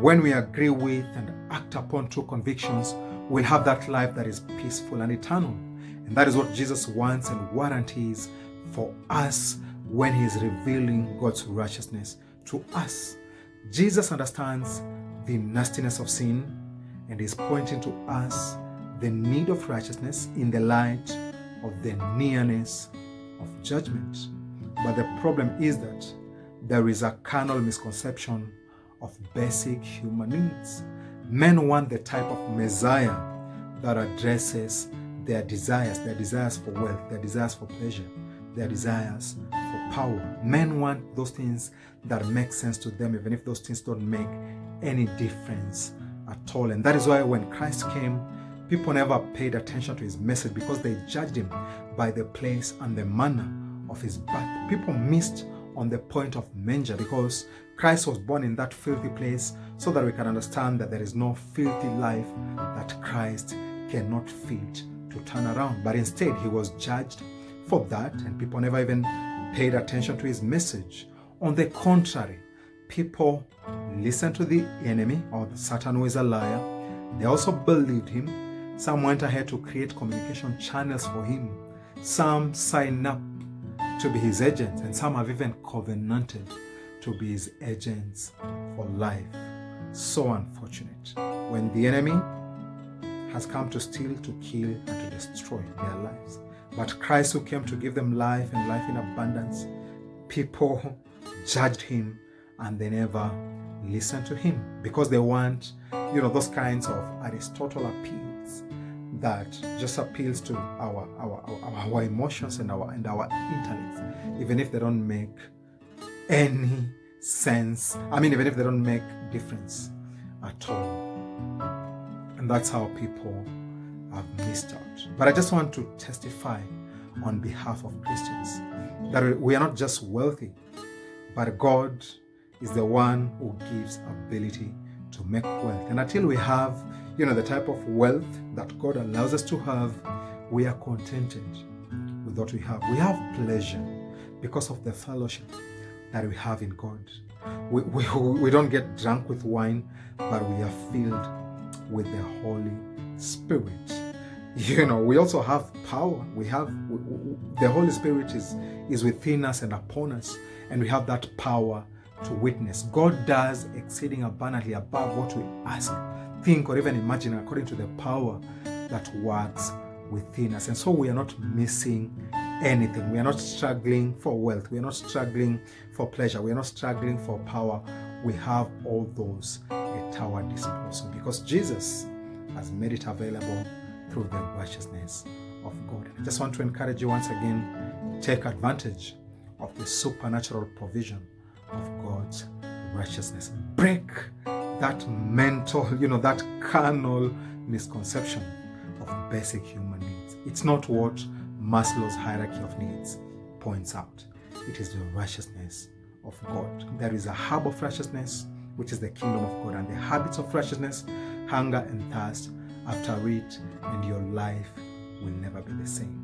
when we agree with and act upon true convictions, we'll have that life that is peaceful and eternal. And that is what Jesus wants and warranties for us when he is revealing God's righteousness to us. Jesus understands the nastiness of sin and is pointing to us the need of righteousness in the light of the nearness of judgment. But the problem is that there is a carnal misconception of basic human needs. Men want the type of Messiah that addresses their desires for wealth, their desires for pleasure, their desires for power. Men want those things that make sense to them, even if those things don't make any difference at all. And that is why when Christ came, people never paid attention to his message because they judged him by the place and the manner of his birth. People missed on the point of manger because Christ was born in that filthy place so that we can understand that there is no filthy life that Christ cannot feed to turn around. But instead, he was judged for that, and people never even paid attention to his message. On the contrary, people listened to the enemy or the Satan, who is a liar. They also believed him. Some went ahead to create communication channels for him. Some signed up to be his agents, and some have even covenanted to be his agents for life. So unfortunate when the enemy has come to steal, to kill, and to destroy their lives. But Christ, who came to give them life and life in abundance, people judged him and they never listened to him because they want, those kinds of Aristotle appeals that just appeals to our emotions and our intellect, even if they don't make any sense. Even if they don't make difference at all. And that's how people have missed out. But I just want to testify on behalf of Christians that we are not just wealthy, but God is the one who gives ability to make wealth. And until we have, the type of wealth that God allows us to have, we are contented with what we have. We have pleasure because of the fellowship that we have in God. We don't get drunk with wine, but we are filled with the Holy Spirit. We also have power. The Holy Spirit is within us and upon us, and we have that power to witness. God does exceeding abundantly above what we ask, think, or even imagine, according to the power that works within us. And so we are not missing anything. We are not struggling for wealth. We are not struggling for pleasure. We are not struggling for power. We have all those at our disposal because Jesus has made it available through the righteousness of God. I just want to encourage you once again, take advantage of the supernatural provision of God's righteousness. Break that mental, that carnal misconception of basic human needs. It's not what Maslow's hierarchy of needs points out. It is the righteousness of God. There is a hub of righteousness, which is the kingdom of God, and the habits of righteousness, hunger and thirst after it, and your life will never be the same.